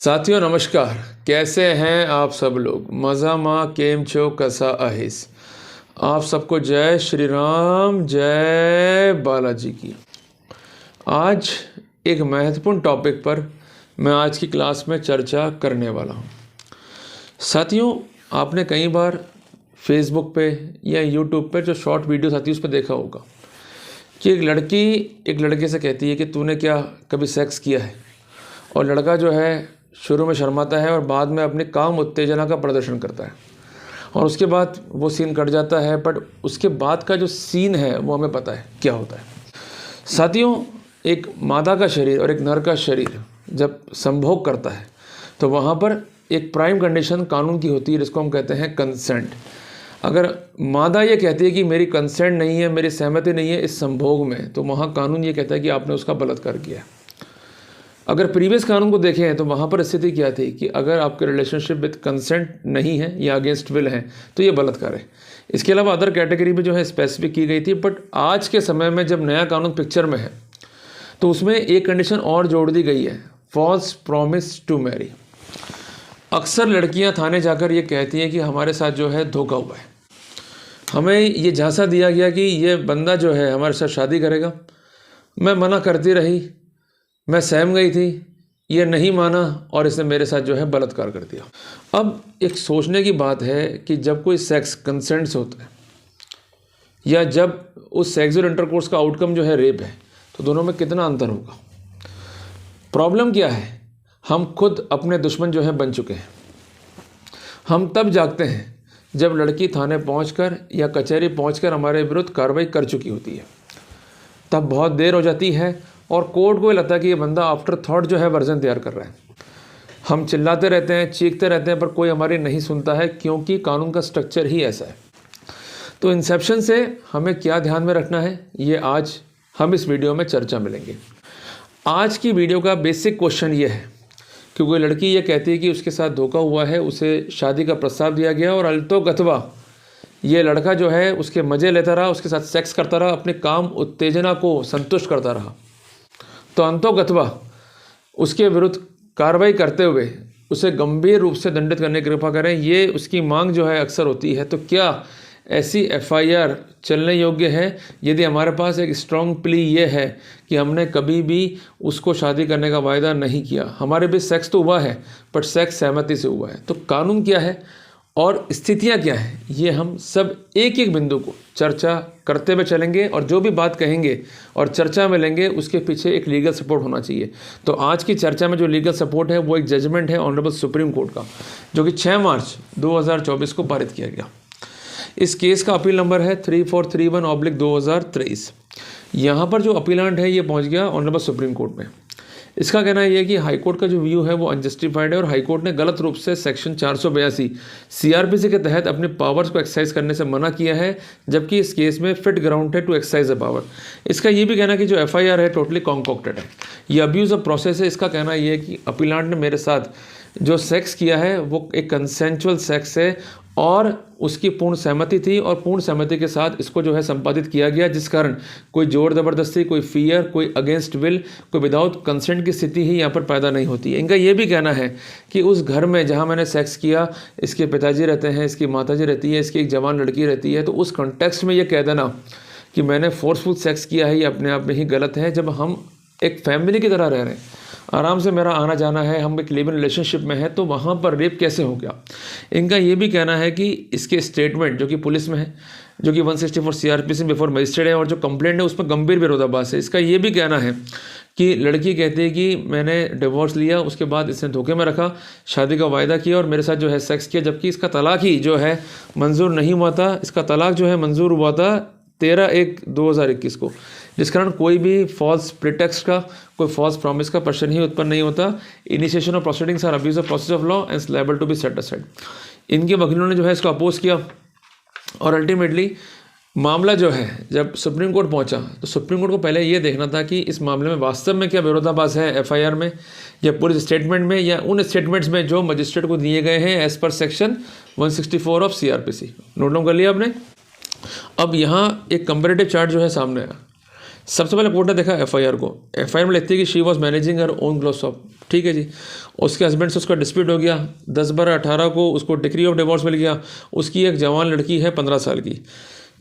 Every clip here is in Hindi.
साथियों नमस्कार, कैसे हैं आप सब लोग। मज़ा माँ केम छो कसा आहिस। आप सबको जय श्री राम, जय बालाजी की। आज एक महत्वपूर्ण टॉपिक पर मैं आज की क्लास में चर्चा करने वाला हूँ। साथियों, आपने कई बार फेसबुक पे या यूट्यूब पे जो शॉर्ट वीडियोस आती है उस पर देखा होगा कि एक लड़की एक लड़के से कहती है कि तूने क्या कभी सेक्स किया है, और लड़का जो है शुरू में शर्माता है और बाद में अपने काम उत्तेजना का प्रदर्शन करता है, और उसके बाद वो सीन कट जाता है। बट उसके बाद का जो सीन है वो हमें पता है क्या होता है। साथियों, एक मादा का शरीर और एक नर का शरीर जब संभोग करता है तो वहाँ पर एक प्राइम कंडीशन कानून की होती है, जिसको हम कहते हैं कंसेंट। अगर मादा ये कहती है कि मेरी कंसेंट नहीं है, मेरी सहमति नहीं है इस संभोग में, तो वहाँ कानून ये कहता है कि आपने उसका बलात्कार किया। अगर प्रीवियस कानून को देखें तो वहाँ पर स्थिति क्या थी कि अगर आपके रिलेशनशिप विद कंसेंट नहीं है या अगेंस्ट विल है तो ये बलात्कार है। इसके अलावा अदर कैटेगरी में जो है स्पेसिफिक की गई थी। बट आज के समय में जब नया कानून पिक्चर में है तो उसमें एक कंडीशन और जोड़ दी गई है, फॉल्स प्रॉमिस टू मैरी। अक्सर लड़कियाँ थाने जाकर ये कहती हैं कि हमारे साथ जो है धोखा हुआ है, हमें ये झांसा दिया गया कि ये बंदा जो है हमारे साथ शादी करेगा। मैं मना करती रही, मैं सहम गई थी, ये नहीं माना और इसने मेरे साथ जो है बलात्कार कर दिया। अब एक सोचने की बात है कि जब कोई सेक्स कंसेंट से होता है या जब उस सेक्सुअल इंटरकोर्स का आउटकम जो है रेप है, तो दोनों में कितना अंतर होगा। प्रॉब्लम क्या है, हम खुद अपने दुश्मन जो है बन चुके हैं। हम तब जागते हैं जब लड़की थाने पहुंचकर या कचहरी पहुंचकर हमारे विरुद्ध कार्रवाई कर चुकी होती है। तब बहुत देर हो जाती है और कोर्ट को लगता है कि ये बंदा आफ्टर थॉट जो है वर्जन तैयार कर रहा है। हम चिल्लाते रहते हैं, चीखते रहते हैं, पर कोई हमारी नहीं सुनता है, क्योंकि कानून का स्ट्रक्चर ही ऐसा है। तो इंसेप्शन से हमें क्या ध्यान में रखना है, ये आज हम इस वीडियो में चर्चा मिलेंगे। आज की वीडियो का बेसिक क्वेश्चन ये है कि कोई लड़की ये कहती है कि उसके साथ धोखा हुआ है, उसे शादी का प्रस्ताव दिया गया और अल्तो गथवा ये लड़का जो है उसके मज़े लेता रहा, उसके साथ सेक्स करता रहा, अपने काम उत्तेजना को संतुष्ट करता रहा। तो अंतोगत्वा उसके विरुद्ध कार्रवाई करते हुए उसे गंभीर रूप से दंडित करने की कृपा करें, ये उसकी मांग जो है अक्सर होती है। तो क्या ऐसी एफआईआर चलने योग्य है यदि हमारे पास एक स्ट्रॉन्ग प्ली ये है कि हमने कभी भी उसको शादी करने का वायदा नहीं किया, हमारे बीच सेक्स तो हुआ है बट सेक्स सहमति से हुआ है। तो कानून क्या है और स्थितियां क्या हैं, ये हम सब एक एक बिंदु को चर्चा करते हुए चलेंगे, और जो भी बात कहेंगे और चर्चा में लेंगे उसके पीछे एक लीगल सपोर्ट होना चाहिए। तो आज की चर्चा में जो लीगल सपोर्ट है वो एक जजमेंट है ऑनरेबल सुप्रीम कोर्ट का, जो कि 6 मार्च 2024 को पारित किया गया। इस केस का अपील नंबर है 3431/2023। यहाँ पर जो अपीलांट है ये पहुँच गया ऑनरेबल सुप्रीम कोर्ट में। इसका कहना यह है कि हाईकोर्ट का जो व्यू है वो अनजस्टिफाइड है और हाईकोर्ट ने गलत रूप से सेक्शन 482 सीआरपीसी के तहत अपने पावर्स को एक्सरसाइज करने से मना किया है, जबकि इस केस में फिट ग्राउंड है टू एक्सरसाइज अ पावर। इसका ये भी कहना है कि जो एफआईआर है टोटली कॉन्कॉक्टेड है, ये अब्यूज ऑफ प्रोसेस है। इसका कहना यह है कि अपीलांट ने मेरे साथ जो सेक्स किया है वो एक कंसेंचुअल सेक्स है और उसकी पूर्ण सहमति थी, और पूर्ण सहमति के साथ इसको जो है संपादित किया गया, जिस कारण कोई जोर ज़बरदस्ती, कोई फियर, कोई अगेंस्ट विल, कोई विदाउट कंसेंट की स्थिति ही यहाँ पर पैदा नहीं होती है। इनका ये भी कहना है कि उस घर में जहाँ मैंने सेक्स किया, इसके पिताजी रहते हैं, इसकी माताजी रहती है, इसकी एक जवान लड़की रहती है, तो उस कॉन्टेक्स्ट में ये कह देना कि मैंने फोर्सफुल सेक्स किया है, ये अपने आप में ही गलत है। जब हम एक फैमिली की तरह रह रहे हैं, आराम से मेरा आना जाना है, हम एक लिव इन रिलेशनशिप में है, तो वहाँ पर रेप कैसे हो गया। इनका ये भी कहना है कि इसके स्टेटमेंट जो कि पुलिस में है, जो कि 164 सीआरपीसी बिफोर मजिस्ट्रेट है, और जो कंप्लेंट है उसमें गंभीर विरोधाभास है। इसका ये भी कहना है कि लड़की कहती है कि मैंने डिवोर्स लिया, उसके बाद इसने धोखे में रखा, शादी का वायदा किया और मेरे साथ जो है सेक्स किया, जबकि इसका तलाक ही जो है मंजूर नहीं हुआ था। इसका तलाक जो है मंजूर हुआ था 13/1/2021 को, जिस कारण कोई भी फॉल्स प्रिटेक्स्ट का, कोई फॉल्स प्रॉमिस का प्रश्न ही उत्पन्न नहीं होता। Initiation of proceedings or abuse of process of law and liable to be set aside. इनके वकीलों ने जो है इसको अपोज किया और अल्टीमेटली मामला जो है जब सुप्रीम कोर्ट पहुंचा, तो सुप्रीम कोर्ट को पहले ये देखना था कि इस मामले में वास्तव में क्या विरोधाभास है एफआईआर में या पुलिस स्टेटमेंट में या उन स्टेटमेंट्स में जो मजिस्ट्रेट को दिए गए हैं एज पर section 164 of CrPC. Note down कर लिया आपने। अब यहाँ एक कंपैरेटिव चार्ट जो है सामने आया। सबसे पहले कोर्ट ने देखा एफआईआर को। एफआईआर में लिखती है कि she was managing her own cloth shop. ठीक है जी। उसके हस्बैंड से उसका डिस्प्यूट हो गया, 10/12/18 को उसको डिक्री ऑफ डिवोर्स मिल गया। उसकी एक जवान लड़की है 15 साल की।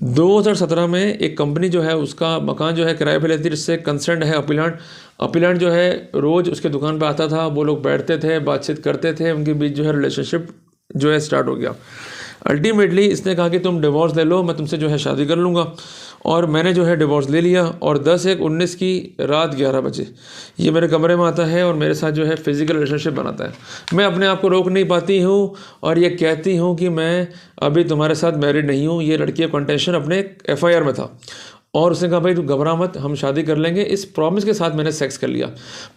2017 में एक कंपनी जो है उसका मकान जो है किराए पे लेती है, जिससे कंसर्न है अपीलांट। अपीलांट जो है रोज़ उसके दुकान पे आता था, वो लोग बैठते थे, बातचीत करते थे, उनके बीच जो है रिलेशनशिप जो है स्टार्ट हो गया। अल्टीमेटली इसने कहा कि तुम डिवोर्स ले लो, मैं तुमसे जो है शादी कर लूँगा। और मैंने जो है डिवोर्स ले लिया। और 10/1/19 की रात 11 बजे ये मेरे कमरे में आता है और मेरे साथ जो है फिज़िकल रिलेशनशिप बनाता है। मैं अपने आप को रोक नहीं पाती हूँ और ये कहती हूँ कि मैं अभी तुम्हारे साथ मैरिड नहीं हूँ। ये लड़की का कंटेंशन अपने एफआईआर में था और उसने कहा भाई तू घबरा मत, हम शादी कर लेंगे। इस प्रॉमिस के साथ मैंने सेक्स कर लिया।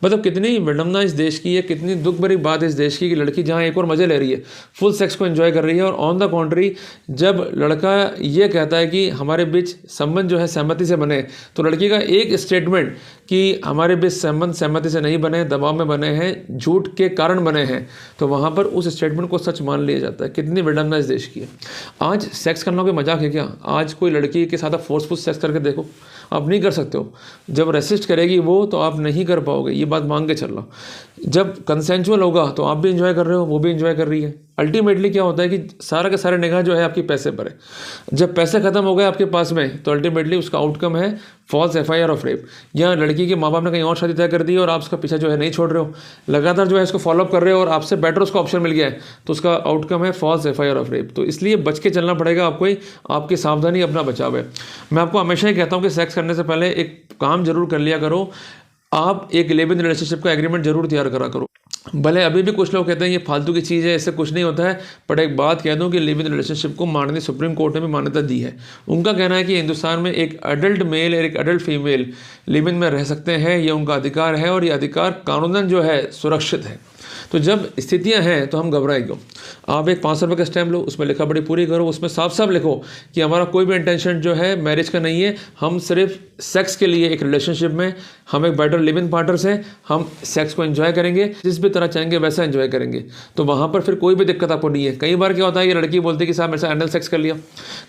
मतलब कितनी विडम्बना इस देश की है, कितनी दुख भरी बात इस देश की कि लड़की जहाँ एक और मज़े ले रही है, फुल सेक्स को एंजॉय कर रही है, और ऑन द कॉन्ट्री जब लड़का ये कहता है कि हमारे बीच संबंध जो है सहमति से बने, तो लड़की का एक स्टेटमेंट कि हमारे बीच संबंध सहमति से नहीं बने, दबाव में बने हैं, झूठ के कारण बने हैं, तो वहाँ पर उस स्टेटमेंट को सच मान लिया जाता है। कितनी विडम्बना इस देश की है। आज सेक्स करना कोई मजाक है क्या? आज कोई लड़की के साथ फोर्सफुल सेक्स करके देखो, आप नहीं कर सकते हो। जब रेसिस्ट करेगी वो तो आप नहीं कर पाओगे, ये बात मान के चल लो। जब कंसेंचुअल होगा तो आप भी इंजॉय कर रहे हो, वो भी इंजॉय कर रही है। अल्टीमेटली क्या होता है कि सारा का सारा निगाह जो है आपकी पैसे पर है। जब पैसे खत्म हो गए आपके पास में तो अल्टीमेटली उसका आउटकम है फॉल्स एफआईआर ऑफ रेप। या लड़की के माँ बाप ने कहीं और शादी तय कर दी और आप उसका पीछा जो है नहीं छोड़ रहे हो, लगातार जो है इसको फॉलोअप कर रहे हो और आपसे बेटर उसका ऑप्शन मिल गया है, तो उसका आउटकम है फॉल्स एफआईआर ऑफ रेप। तो इसलिए बच के चलना पड़ेगा आपको ही। आपकी सावधानी अपना बचाव है। मैं आपको हमेशा ही कहता हूँ कि सेक्स करने से पहले एक काम जरूर कर लिया करो, आप एक लिव इन रिलेशनशिप का एग्रीमेंट जरूर तैयार करा करो। भले अभी भी कुछ लोग कहते हैं ये फालतू की चीज़ है, इससे कुछ नहीं होता है, बट एक बात कह दूं कि लिव इन रिलेशनशिप को माननीय सुप्रीम कोर्ट ने भी मान्यता दी है। उनका कहना है कि हिंदुस्तान में एक अडल्ट मेल और एक अडल्ट फीमेल लिव इन में रह सकते हैं, ये उनका अधिकार है और ये अधिकार कानूनन जो है सुरक्षित है। तो जब स्थितियां हैं तो हम घबराए क्यों? आप एक 500 रुपये का स्टैम्प लो, उसमें लिखा पढ़ी पूरी करो, उसमें साफ साफ लिखो कि हमारा कोई भी इंटेंशन जो है मैरिज का नहीं है, हम सिर्फ सेक्स के लिए एक रिलेशनशिप में हम एक बेटर लिव इन पार्टनर्स हैं, हम सेक्स को एंजॉय करेंगे, जिस भी तरह चाहेंगे वैसा एंजॉय करेंगे। तो वहाँ पर फिर कोई भी दिक्कत आपको नहीं है। कई बार क्या होता है, ये लड़की बोलती है कि साहब मेरे साथ एनल सेक्स कर लिया,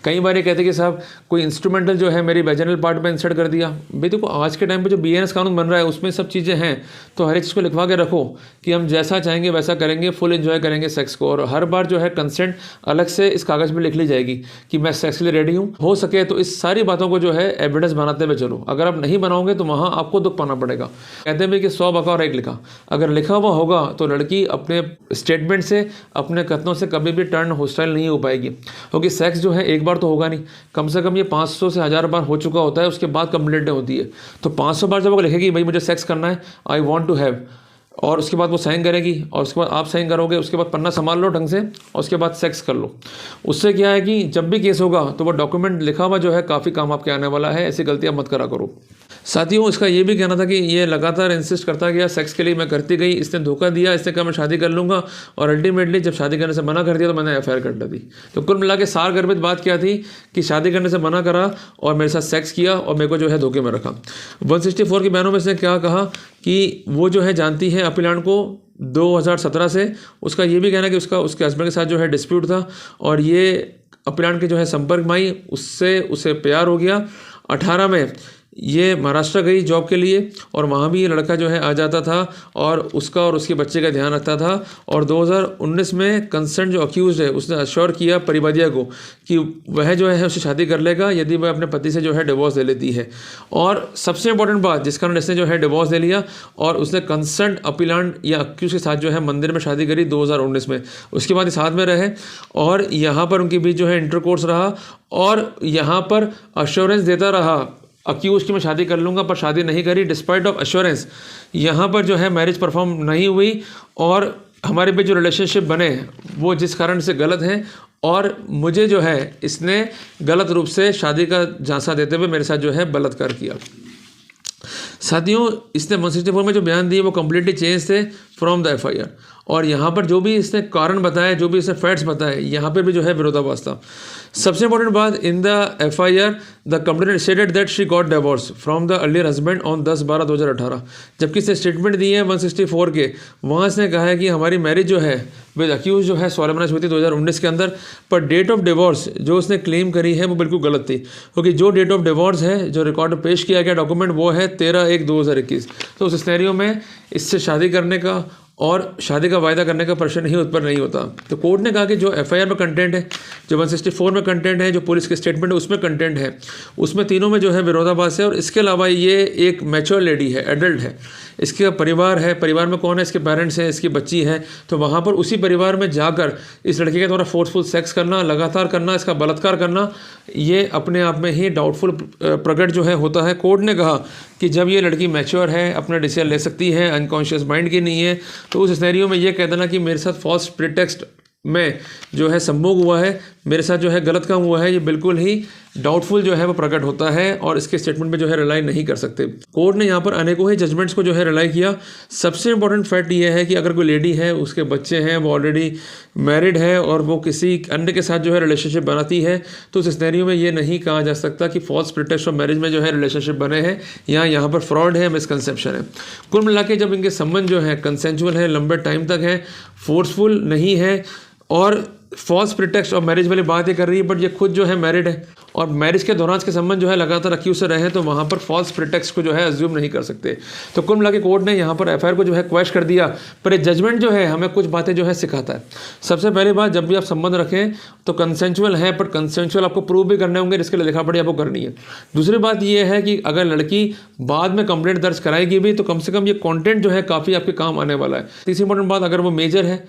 कई बार ये कहते हैं कि साहब कोई इंस्ट्रूमेंटल जो है मेरी वेजिनल पार्ट में इंसर्ट कर दिया। भाई देखो आज के टाइम पर जो BNS कानून बन रहा है उसमें सब चीज़ें हैं, तो हर एक चीज़ को लिखवा के रखो कि हम जैसा चाहेंगे वैसा करेंगे, फुल एंजॉय करेंगे सेक्स को। और हर बार जो है कंसेंट अलग से इस कागज़ में लिख ली जाएगी कि मैं सेक्स के लिए रेडी हूँ। हो सके तो इस सारी बातों को जो है एविडेंस बनाते हुए चलो। अगर आप नहीं बनाओगे तो वहाँ आपको दुख पाना पड़ेगा। कहते हैं कि 100 बका और 1 लिखा। अगर लिखा हुआ होगा तो लड़की अपने स्टेटमेंट से, अपने कथनों से कभी भी टर्न होस्टाइल नहीं हो पाएगी, क्योंकि सेक्स जो है एक बार तो होगा नहीं, कम से कम ये 500 से 1000 बार हो चुका होता है, उसके बाद कंप्लेंट होती है। तो 500 बार जब वो लिखेगी भाई मुझे सेक्स करना है, आई वॉन्ट टू हैव, और उसके बाद वो साइन करेगी और उसके बाद आप साइन करोगे, उसके बाद पन्ना संभाल लो ढंग से और उसके बाद सेक्स कर लो। उससे क्या है कि जब भी केस होगा तो वो डॉक्यूमेंट लिखा हुआ जो है काफ़ी काम आपके आने वाला है। ऐसी गलतियां मत करा करो। साथियों इसका ये भी कहना था कि ये लगातार इंसिस्ट करता गया सेक्स के लिए, मैं करती गई, इसने धोखा दिया, इसने कहा मैं शादी कर लूँगा, और अल्टीमेटली जब शादी करने से मना कर दिया तो मैंने एफआईआर कर दी। तो कुल मिला के सार गर्भित बात क्या थी कि शादी करने से मना करा और मेरे साथ सेक्स किया और मेरे को जो है धोखे में रखा। 164 की बहनों में से क्या कहा कि वो जो है जानती है अपीलांट को 2017 से। उसका ये भी कहना है कि उसके हस्बैंड के साथ जो है डिस्प्यूट था और ये अपीलांट के जो है संपर्क में आई, उससे उसे प्यार हो गया। 18 में ये महाराष्ट्र गई जॉब के लिए और वहाँ भी ये लड़का जो है आ जाता था और उसका और उसके बच्चे का ध्यान रखता था। और 2019 में कंसर्न जो अक्यूज है उसने अश्योर किया परिवादिया को कि वह जो है उससे शादी कर लेगा यदि वह अपने पति से जो है डिवोर्स ले लेती है। और सबसे इंपॉर्टेंट बात जिस कारण इसने जो है डिवोर्स ले लिया और उसने कंसर्न अपीलांट या अक्यूज के साथ जो है मंदिर में शादी करी 2019 में। उसके बाद साथ में रहे और यहाँ पर उनके बीच जो है इंटरकोर्स रहा और यहाँ पर अश्योरेंस देता रहा अक्यूज की मैं शादी कर लूँगा, पर शादी नहीं करी डिस्पाइट ऑफ अश्योरेंस। यहाँ पर जो है मैरिज परफॉर्म नहीं हुई और हमारे बीच जो रिलेशनशिप बने वो जिस कारण से गलत हैं और मुझे जो है इसने गलत रूप से शादी का झांसा देते हुए मेरे साथ जो है बलात्कार किया। साथियों इसने 164 में जो बयान दिए वो कम्प्लीटली चेंज थे फ्रॉम द एफआईआर और यहाँ पर जो भी इसने कारण बताए, जो भी इसने फैक्ट्स बताए, यहाँ पे भी जो है विरोधाभास था। सबसे इंपॉर्टेंट बात, in the FIR the complainant stated that she got divorce from the earlier husband on 10/12/2018। जबकि इसने स्टेटमेंट दी है 164 के, वहाँ इसने कहा है कि हमारी मैरिज जो है विद अक्यूज जो है सोलेमन हुई थी 2019 के अंदर, पर डेट ऑफ डिवोर्स जो उसने क्लेम करी है वो बिल्कुल गलत थी, क्योंकि जो डेट ऑफ डिवोर्स है, जो रिकॉर्ड पेश किया गया डॉक्यूमेंट, वो है 13/1/2021। तो उस सिनेरियो में इससे शादी करने का और शादी का वायदा करने का प्रश्न ही उत्पन्न नहीं होता। तो कोर्ट ने कहा कि जो FIR में कंटेंट है, जो 164 में कंटेंट है, जो पुलिस के स्टेटमेंट है उसमें कंटेंट है, उसमें तीनों में जो है विरोधाभास है। और इसके अलावा ये एक मैच्योर लेडी है, एडल्ट है, इसका परिवार है, परिवार में कौन है, इसके पेरेंट्स हैं, इसकी बच्ची है, तो वहाँ पर उसी परिवार में जाकर इस लड़के के द्वारा फोर्सफुल सेक्स करना, लगातार करना, इसका बलात्कार करना, ये अपने आप में ही डाउटफुल प्रकट जो है होता है। कोर्ट ने कहा कि जब ये लड़की मैच्योर है, अपना डिसीजन ले सकती है, अनकॉन्शियस माइंड की नहीं है, तो उस सिनेरियो में ये कह देना कि मेरे साथ फॉल्स प्रिटेक्स्ट में जो है संभोग हुआ है, मेरे साथ जो है गलत काम हुआ है, ये बिल्कुल ही डाउटफुल जो है वो प्रकट होता है और इसके स्टेटमेंट में जो है रिलाई नहीं कर सकते। कोर्ट ने यहाँ पर अनेकों ही जजमेंट्स को जो है रिलाई किया। सबसे इंपॉर्टेंट फैक्ट ये है कि अगर कोई लेडी है, उसके बच्चे हैं, वो ऑलरेडी मैरिड है और वो किसी अन्य के साथ जो है रिलेशनशिप बनाती है, तो उस सिनेरियो में ये नहीं कहा जा सकता कि फॉल्स प्रिटेक्स्ट ऑफ मैरिज में जो है रिलेशनशिप बने हैं, या यहाँ पर फ्रॉड है, मिसकंसेप्शन है। कुल मिला के जब इनके संबंध जो है कंसेंचुअल है, लंबे टाइम तक है, फोर्सफुल नहीं है और फॉल्स प्रिटेक्स्ट और मैरिज वाली बात ये कर रही है, बट ये खुद जो है मैरिड है और मैरिज के दौरान के संबंध जो है लगातार अक्यूज से रहे, तो वहाँ पर फॉल्स प्रिटेक्स्ट को जो है अज्यूम नहीं कर सकते। तो कुल मिला के कोर्ट ने यहाँ पर FIR को जो है क्वेश्चन कर दिया, पर ये जजमेंट जो है हमें कुछ बातें जो है सिखाता है। सबसे पहली बात, जब भी आप संबंध रखें तो कंसेंचुअल है, बट कंसेंचुअल आपको प्रूव भी करने होंगे, जिसके लिए लिखा पड़ी आपको करनी है। दूसरी बात यह है कि अगर लड़की बाद में कंप्लेंट दर्ज कराएगी भी, तो कम से कम ये कॉन्टेंट जो है काफ़ी आपके काम आने वाला है। तीसरी इंपॉर्टेंट बात, अगर वो मेजर है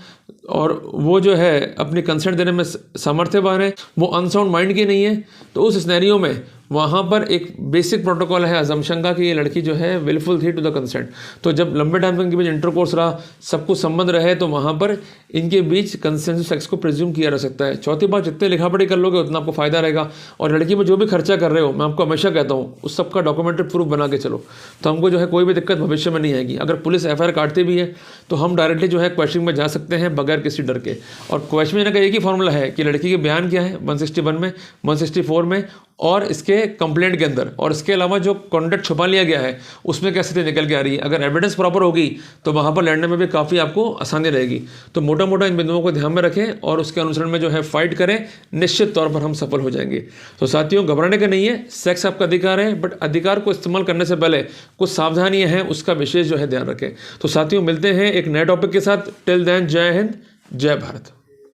और वो जो है अपनी कंसेंट देने में सामर्थ्यवान है, वो अनसाउंड माइंड की नहीं है, तो उस सिनेरियो में वहाँ पर एक बेसिक प्रोटोकॉल है अजम्पशन का कि ये लड़की जो है विलफुल थी टू द कंसेंट। तो जब लंबे टाइम तक इनके बीच इंटरकोर्स रहा, सब कुछ संबंध रहे, तो वहाँ पर इनके बीच कंसेंसुअल सेक्स को प्रिज्यूम किया जा सकता है। चौथी बात, जितने लिखा पढ़ी कर लोगे उतना आपको फायदा रहेगा। और लड़की में जो भी खर्चा कर रहे हो, मैं आपको हमेशा कहता हूँ, उस सबका डॉक्यूमेंट्री प्रूफ बना के चलो, तो हमको जो है कोई भी दिक्कत भविष्य में नहीं आएगी। अगर पुलिस FIR काटती भी है तो हम डायरेक्टली जो है क्वेश्चनिंग में जा सकते हैं बगैर किसी डर के। और क्वेश्चनिंग का एक ही फॉर्मूला है कि लड़की के बयान क्या है 161 में, 164 में और इसके कंप्लेंट के अंदर, और इसके अलावा जो कॉन्टेक्ट छुपा लिया गया है उसमें क्या स्थिति निकल के आ रही है। अगर एविडेंस प्रॉपर होगी तो वहाँ पर लड़ने में भी काफ़ी आपको आसानी रहेगी। तो मोटा मोटा इन बिंदुओं को ध्यान में रखें और उसके अनुसरण में जो है फाइट करें, निश्चित तौर पर हम सफल हो जाएंगे। तो साथियों, घबराने का नहीं है, सेक्स आपका अधिकार है, बट अधिकार को इस्तेमाल करने से पहले कुछ सावधानियाँ हैं, उसका विशेष जो है ध्यान रखें। तो साथियों, मिलते हैं एक नए टॉपिक के साथ। टिल देन, जय हिंद, जय भारत।